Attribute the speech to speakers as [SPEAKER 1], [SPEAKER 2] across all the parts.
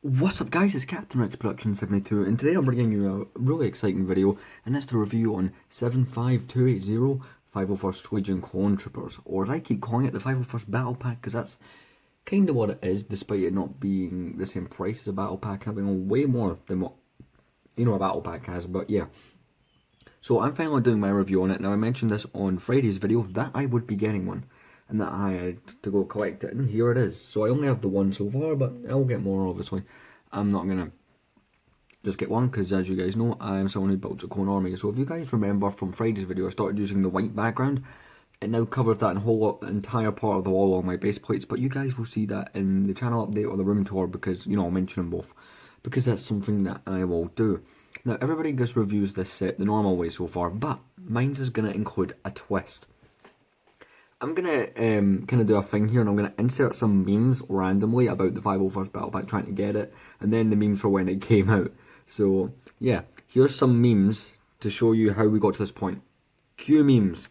[SPEAKER 1] What's up guys, it's Captain Rex Production 72 and today I'm bringing you a really exciting video, and that's the review on 75280 501st Legion Clone Troopers, or as I keep calling it, the 501st Battle Pack, because that's kind of what it is, despite it not being the same price as a Battle Pack, having way more than what a Battle Pack has. But yeah, so I'm finally doing my review on it. Now I mentioned this on Friday's video that I would be getting one and that I had to go collect it, and here it is. So I only have the one so far, but I'll get more obviously. I'm not gonna just get one because, as you guys know, I'm someone who builds a clone army. So if you guys remember from Friday's video, I started using the white background. It now covers that whole entire part of the wall on my base plates, but you guys will see that in the channel update or the room tour, because I'll mention them both, because that's something that I will do. Now everybody just reviews this set the normal way so far, but mine's is gonna include a twist. I'm gonna kind of do a thing here, and I'm gonna insert some memes randomly about the 501st Battle Pack, trying to get it, and then the memes for when it came out. So yeah, here's some memes to show you how we got to this point. Cue memes.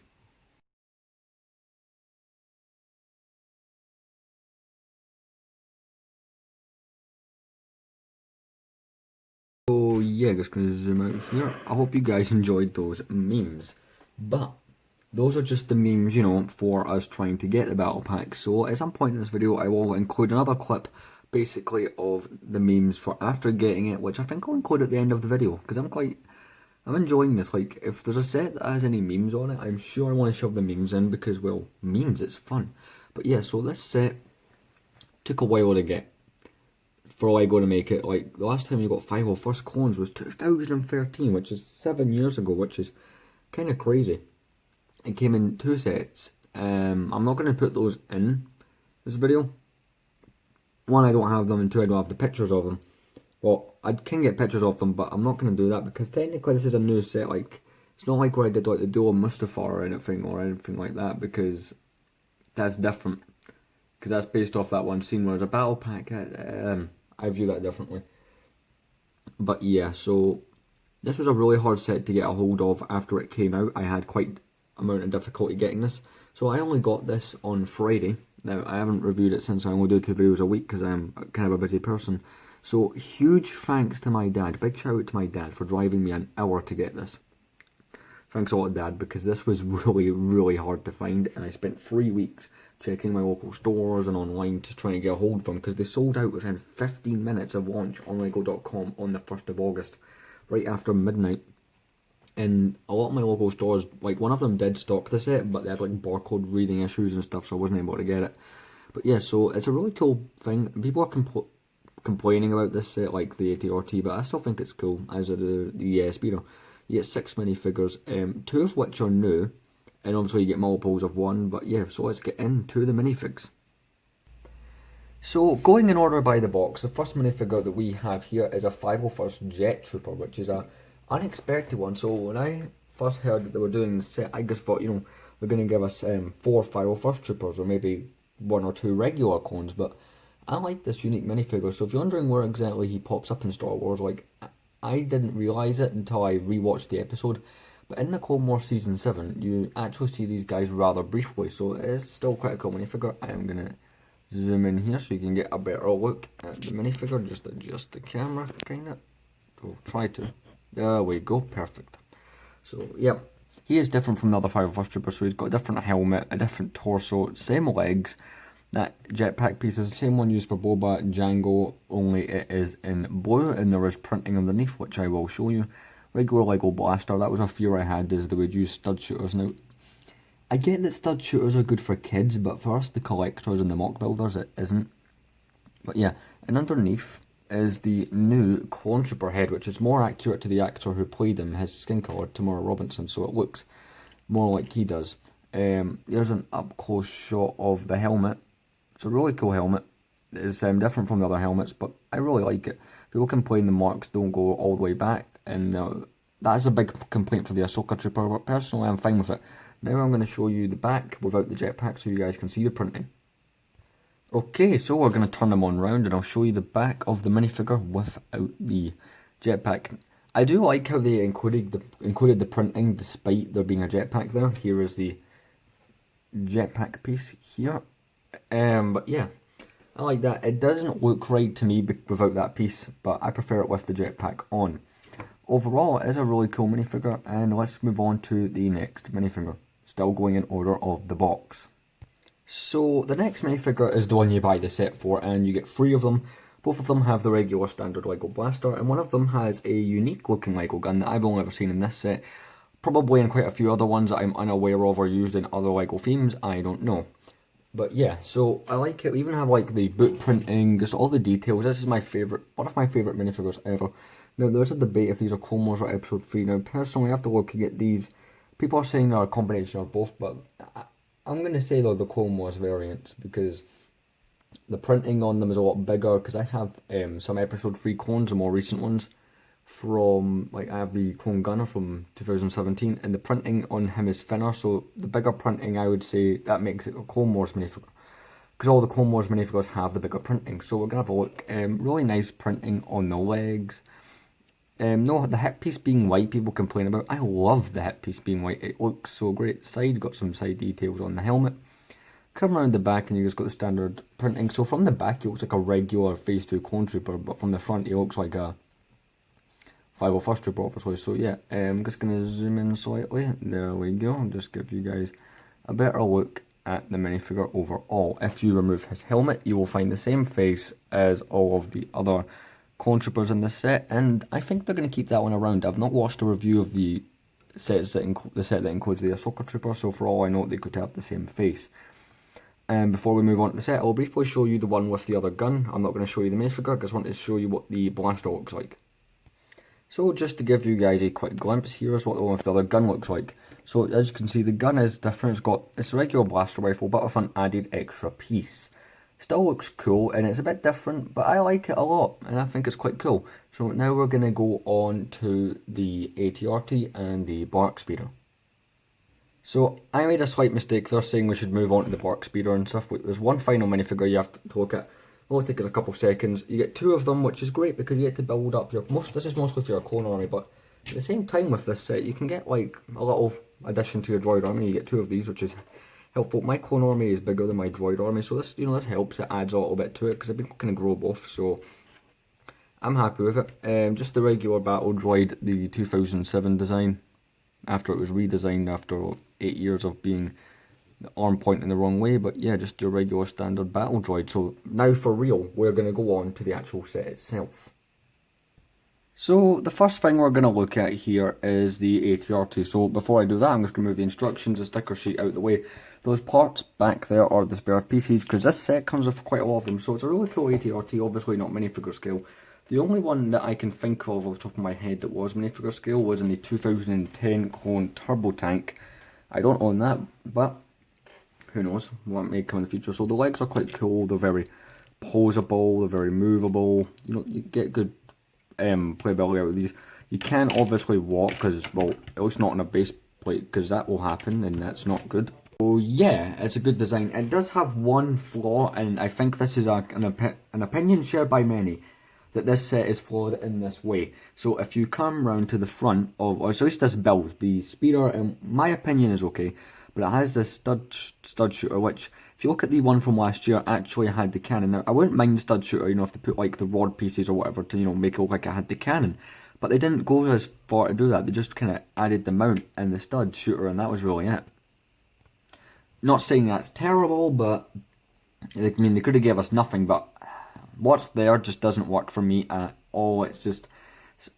[SPEAKER 1] So yeah, just gonna zoom out here. I hope you guys enjoyed those memes, but those are just the memes, for us trying to get the battle pack. So at some point in this video, I will include another clip, basically, of the memes for after getting it, which I think I'll include at the end of the video, because I'm enjoying this. Like, if there's a set that has any memes on it, I'm sure I want to shove the memes in, because, well, memes, it's fun. But yeah, so this set took a while to get, for Lego to make it. Like, the last time you got 501st clones was 2013, which is 7 years ago, which is kind of crazy. It came in two sets. I'm not going to put those in this video. One, I don't have them, and two, I don't have the pictures of them. Well, I can get pictures of them, but I'm not going to do that, because technically this is a new set. Like, it's not like where I did like the Duel Mustafa or anything like that, because that's different. Because that's based off that one scene, whereas a battle pack, I view that differently. But yeah, so this was a really hard set to get a hold of after it came out. I had quite amount of difficulty getting this, so I only got this on Friday. Now I haven't reviewed it since. I only do 2 videos a week because I'm kind of a busy person. So huge thanks to my dad, big shout out to my dad for driving me an hour to get this. Thanks a lot, Dad, because this was really hard to find, and I spent 3 weeks checking my local stores and online to try and get a hold of them, because they sold out within 15 minutes of launch on lego.com on the 1st of August, right after midnight. And a lot of my local stores, like one of them did stock the set, but they had like barcode reading issues and stuff, so I wasn't able to get it. But yeah, so it's a really cool thing. People are complaining about this set, like the ATRT, but I still think it's cool, as are the Speedo. You get 6 minifigures, 2 of which are new, and obviously you get multiples of 1, but yeah, so let's get into the minifigs. So, going in order by the box, the first minifigure that we have here is a 501st Jet Trooper, which is a unexpected one. So when I first heard that they were doing this set, I just thought, they're going to give us 4 501st Troopers, or maybe 1 or 2 regular clones, but I like this unique minifigure. So if you're wondering where exactly he pops up in Star Wars, like, I didn't realise it until I rewatched the episode, but in the Clone Wars Season 7, you actually see these guys rather briefly, so it is still quite a cool minifigure. I am going to zoom in here so you can get a better look at the minifigure. Just adjust the camera, kind of. We'll try to. There we go, perfect. So, yep, he is different from the other 501st Troopers, so he's got a different helmet, a different torso, same legs. That jetpack piece is the same one used for Boba and Django, only it is in blue, and there is printing underneath, which I will show you. Regular Lego blaster, that was a fear I had, is they would use stud shooters. Now, I get that stud shooters are good for kids, but for us, the collectors and the mock builders, it isn't. But yeah, and underneath is the new Clone Trooper head, which is more accurate to the actor who played him, his skin colour, Tamora Robinson, so it looks more like he does. Here's an up-close shot of the helmet. It's a really cool helmet. It's different from the other helmets, but I really like it. People complain the marks don't go all the way back, and that's a big complaint for the Ahsoka Trooper, but personally I'm fine with it. Now I'm going to show you the back without the jetpack so you guys can see the printing. Okay, so we're going to turn them on round, and I'll show you the back of the minifigure without the jetpack. I do like how they included the printing despite there being a jetpack there. Here is the jetpack piece here. But yeah, I like that. It doesn't look right to me without that piece, but I prefer it with the jetpack on. Overall, it is a really cool minifigure, and let's move on to the next minifigure. Still going in order of the box. So the next minifigure is the one you buy the set for, and you get 3 of them. Both of them have the regular standard Lego blaster, and one of them has a unique looking Lego gun that I've only ever seen in this set. Probably in quite a few other ones that I'm unaware of or used in other Lego themes, I don't know. But yeah, so I like it. We even have like the boot printing, just all the details. This is my favourite, one of my favourite minifigures ever. Now there's a debate if these are Clone or Episode 3. Now personally, after looking at these, people are saying they're a combination of both, but I'm going to say though the Clone Wars variants, because the printing on them is a lot bigger, because I have some Episode 3 clones, the more recent ones, from, like, I have the Clone Gunner from 2017, and the printing on him is thinner, so the bigger printing, I would say, that makes it a Clone Wars minifigure, because all the Clone Wars minifigures have the bigger printing. So we're going to have a look. Really nice printing on the legs. No, the hip piece being white, people complain about. I love the hip piece being white. It looks so great. Side, got some side details on the helmet. Come around the back and you just got the standard printing. So from the back, he looks like a regular Phase 2 clone trooper, but from the front, he looks like a 501st trooper, obviously. So yeah, I'm just going to zoom in slightly. There we go. I'll just give you guys a better look at the minifigure overall. If you remove his helmet, you will find the same face as all of the other clone troopers in this set, and I think they're going to keep that one around. I've not watched a review of the sets that the set that includes the Ahsoka trooper, so for all I know, they could have the same face. And before we move on to the set, I'll briefly show you the one with the other gun. I'm not going to show you the minifigure, because I want to show you what the blaster looks like. So just to give you guys a quick glimpse, here's what the one with the other gun looks like. So as you can see, the gun is different. It's a regular blaster rifle, but with an added extra piece. Still looks cool, and it's a bit different, but I like it a lot, and I think it's quite cool. So now we're going to go on to the ATRT and the Bark Speeder. So I made a slight mistake. They're saying we should move on to the Bark Speeder and stuff. There's one final minifigure you have to look at. It'll take us a couple seconds. You get 2 of them, which is great because you get to build up your... This is mostly for your clone army, but at the same time with this set, you can get like a little addition to your droid army. You get 2 of these, which is helpful. My clone army is bigger than my droid army, so this, this helps. It adds a little bit to it because I've been kind of grow both, so I'm happy with it. Just the regular battle droid, the 2007 design, after it was redesigned after 8 years of being the arm pointing the wrong way, but yeah, just your regular standard battle droid. So now for real, we're going to go on to the actual set itself. So the first thing we're going to look at here is the ATRT. So before I do that, I'm just going to move the instructions, the sticker sheet out of the way. Those parts back there are the spare pieces, because this set comes with quite a lot of them. So it's a really cool ATRT, obviously not minifigure scale. The only one that I can think of off the top of my head that was minifigure scale was in the 2010 Clone Turbo Tank. I don't own that, but who knows what may come in the future. So the legs are quite cool. They're very posable. They're very movable. You get good playability out of these. You can obviously walk, because, well, at least not on a base plate, because that will happen and that's not good. So yeah, it's a good design. It does have one flaw, and I think this is an opinion shared by many, that this set is flawed in this way. So if you come round to the front of, or at least this build, the speeder, in my opinion, is okay, but it has this stud shooter, which, if you look at the one from last year, actually had the cannon. Now, I wouldn't mind stud shooter, if they put like the rod pieces or whatever to, make it look like it had the cannon. But they didn't go as far to do that. They just kind of added the mount and the stud shooter, and that was really it. Not saying that's terrible, but they could have gave us nothing, but what's there just doesn't work for me at all. It's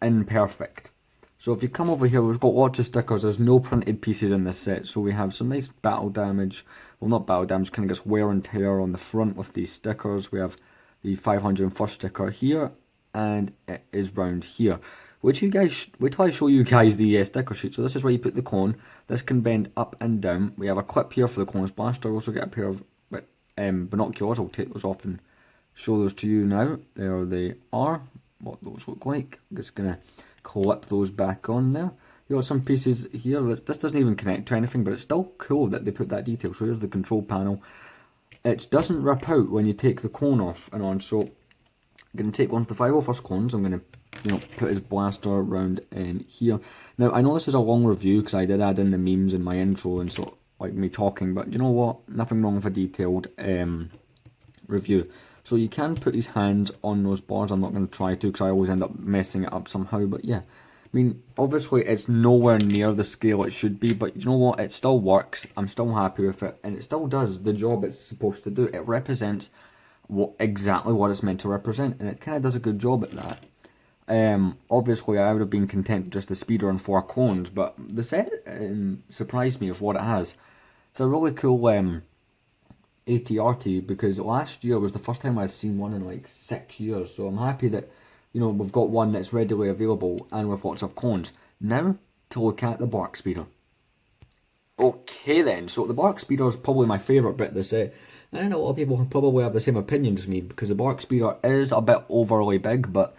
[SPEAKER 1] imperfect. So if you come over here, we've got lots of stickers. There's no printed pieces in this set, so we have some nice battle damage. Well, not battle damage, kind of gets wear and tear on the front with these stickers. We have the 501st sticker here, and it is round here. Wait till I show you guys the sticker sheet. So this is where you put the clone. This can bend up and down. We have a clip here for the clone's blaster. We also get a pair of binoculars. I'll take those off and show those to you now. There they are, what those look like. I'm just going to clip those back on there. You got some pieces here. This doesn't even connect to anything, but it's still cool that they put that detail. So here's the control panel. It doesn't rip out when you take the clone off and on. So I'm going to take one of the 501st clones. I'm going to put his blaster around in here. Now, I know this is a long review because I did add in the memes in my intro and so like me talking, but you know what? Nothing wrong with a detailed review. So you can put his hands on those bars. I'm not going to try to because I always end up messing it up somehow. But yeah, I mean, obviously it's nowhere near the scale it should be. But you know what? It still works. I'm still happy with it. And it still does the job it's supposed to do. It represents exactly what it's meant to represent. And it kind of does a good job at that. Obviously I would have been content with just a speeder and 4 clones. But the set surprised me with what it has. It's a really cool ATRT, because last year was the first time I'd seen one in like 6 years, so I'm happy that, you know, we've got one that's readily available and with lots of clones. Now to look at the Bark Speeder. Okay then, so the Bark Speeder is probably my favourite bit of the set. I know a lot of people probably have the same opinion as me, because the Bark Speeder is a bit overly big, but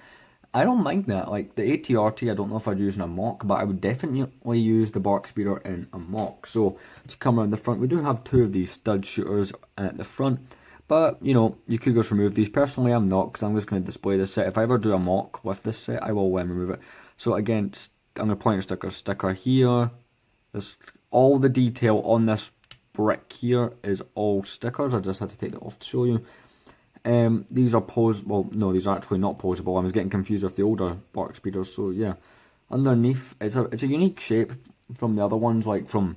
[SPEAKER 1] I don't mind that. Like the ATRT, I don't know if I'd use in a mock, but I would definitely use the Bark Speeder in a mock. So if you come around the front, we do have 2 of these stud shooters at the front, but you know, you could just remove these. Personally, I'm not, because I'm just going to display this set. If I ever do a mock with this set, I will remove it. So again, I'm going to point a sticker here. There's all the detail on this brick here is all stickers. I just had to take that off to show you. These are well, no, these are actually not posable. I was getting confused with the older Bark Speeders, so yeah. Underneath, it's a unique shape from the other ones, like from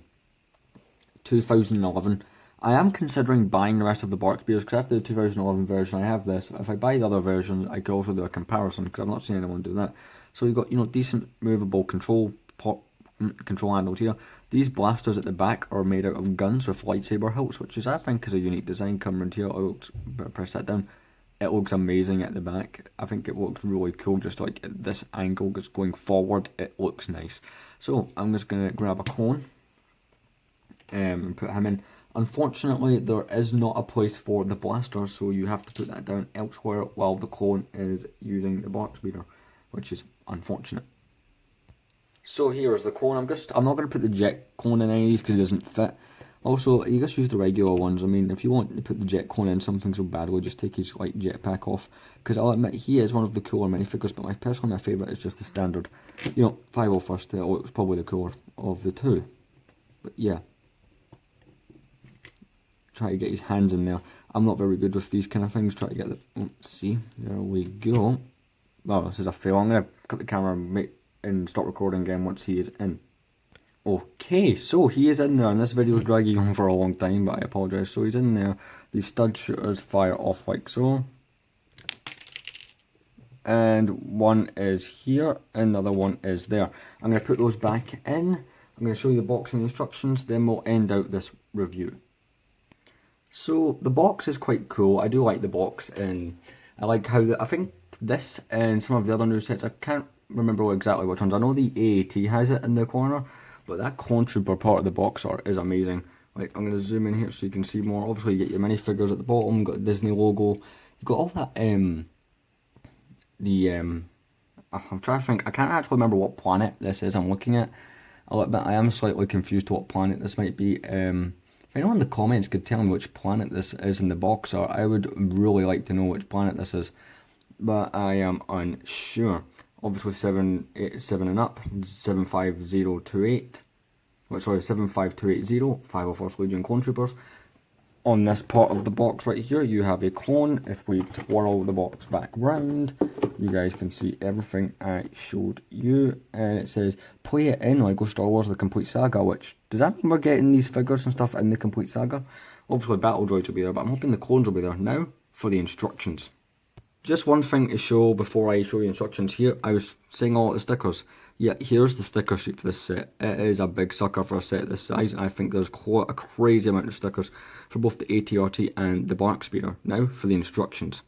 [SPEAKER 1] 2011. I am considering buying the rest of the Bark Speeders, because I have the 2011 version, I have this. If I buy the other versions, I could also do a comparison, because I've not seen anyone do that. So you've got, you know, decent movable control handles here. These blasters at the back are made out of guns with lightsaber hilts, which is, I think, is a unique design. Come around here, press that down. It looks amazing at the back. I think it looks really cool, just like at this angle, just going forward, it looks nice. So I'm just going to grab a clone and put him in. Unfortunately, there is not a place for the blaster, so you have to put that down elsewhere while the clone is using the Bark Speeder, which is unfortunate. So here's the clone. I'm not going to put the jet clone in any of these because it doesn't fit. Also, you just use the regular ones. I mean, if you want to put the jet clone in something so bad, we'll just take his like jetpack off. Because I'll admit, he is one of the cooler minifigures, but personally my favourite is just the standard. You know, 501st, it looks probably the cooler of the 2. But yeah. Try to get his hands in there. I'm not very good with these kind of things. Try to get the... Let's see. There we go. Oh, this is a fail. I'm going to cut the camera and stop recording again once he is in. Okay, so he is in there, and this video is dragging on for a long time, but I apologise. So he's in there. These stud shooters fire off like so. And one is here, another one is there. I'm going to put those back in. I'm going to show you the box and instructions, then we'll end out this review. So the box is quite cool. I do like the box, and I like how I think this and some of the other new sets, I can't remember exactly which ones. I know the AAT has it in the corner, but that Clone Trooper part of the box art is amazing. Like, I'm going to zoom in here so you can see more. Obviously you get your minifigures at the bottom, got the Disney logo, you've got all that, I'm trying to think, I can't actually remember what planet this is I'm looking at a little bit. I am slightly confused to what planet this might be. If anyone in the comments could tell me which planet this is in the box art, I would really like to know which planet this is, but I am unsure. Obviously 7 and up, 75028, sorry, 75280, 501st Legion Clone Troopers. On this part of the box right here, you have a clone. If we twirl the box back round, you guys can see everything I showed you. And it says, play it in Lego Star Wars The Complete Saga, which, does that mean we're getting these figures and stuff in The Complete Saga? Obviously Battle Droids will be there, but I'm hoping the clones will be there. Now, for the instructions. Just one thing to show before I show you instructions here. I was saying all the stickers. Yeah, here's the sticker sheet for this set. It is a big sucker for a set this size. I think there's quite a crazy amount of stickers for both the ATRT and the Bark Speeder. Now for the instructions.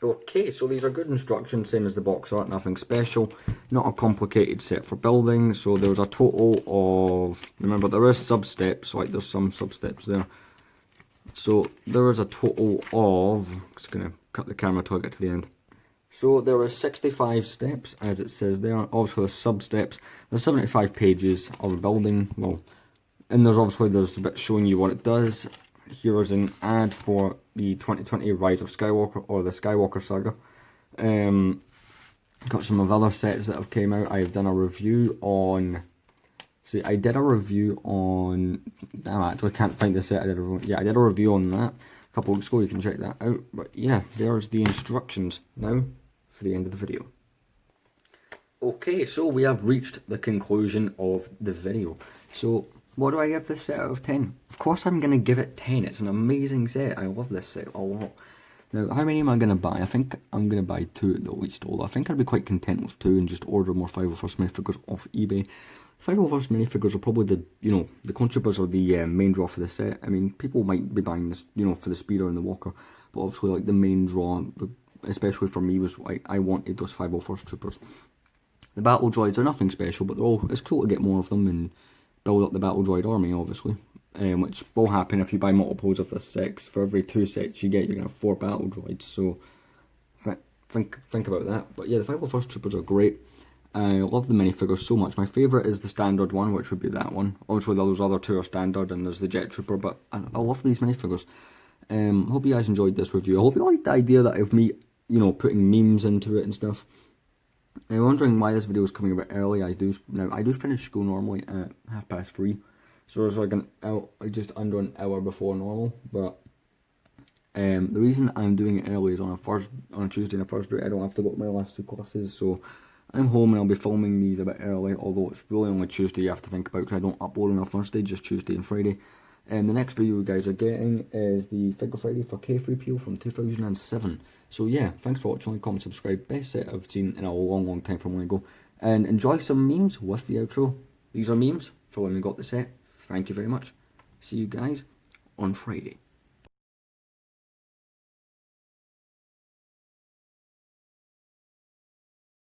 [SPEAKER 1] Okay, so these are good instructions, same as the box art, nothing special. Not a complicated set for building. So there's a total of, remember there is sub-steps, like there's some sub-steps there. So there is a total of, I'm just going to cut the camera till I get to the end. So there are 65 steps, as it says there. Obviously there's sub-steps. There's 75 pages of a building. Well, and there's a bit showing you what it does. Here is an ad for the 2020 Rise of Skywalker, or the Skywalker Saga. Got some of other sets that have came out. I've done a review on... See, I did a review on... I actually can't find the set I did a review on. Yeah, I did a review on that. a couple weeks ago, you can check that out. But yeah, there's the instructions now for the end of the video. Okay, so we have reached the conclusion of the video. So what do I give this set out of 10? Of course I'm going to give it 10. It's an amazing set. I love this set a lot. Now, how many am I going to buy? I think I'm going to buy 2 at the least. Although I think I'd be quite content with 2 and just order more 501st minifigures off eBay. 501st minifigures are probably the, the contributors are the main draw for the set. I mean, people might be buying this, for the speeder and the walker. But obviously, like, the main draw, especially for me, was like, I wanted those 501st troopers. The battle droids are nothing special, but it's cool to get more of them and build up the battle droid army, obviously. Which will happen if you buy multiples of the 6. For every 2 sets you get, you're going to have 4 battle droids, so think about that. But yeah, the 501st troopers are great. I love the minifigures so much. My favourite is the standard one, which would be that one. Obviously those other 2 are standard, and there's the jet trooper, but I love these minifigures. Hope you guys enjoyed this review. I hope you liked the idea that of me, putting memes into it and stuff. I'm wondering why this video is coming a bit early. I do finish school normally at 3:30, so it's like just under an hour before normal. But the reason I'm doing it early is on a Tuesday and a Thursday. I don't have to go to my last 2 classes, so I'm home and I'll be filming these a bit early. Although it's really only Tuesday you have to think about, because I don't upload on a Thursday, just Tuesday and Friday. And the next video you guys are getting is the Figure Friday for K3PO from 2007. So yeah, thanks for watching, like, comment, subscribe. Best set I've seen in a long time from Lego. And enjoy some memes with the outro. These are memes for when we got the set. Thank you very much. See you guys on Friday.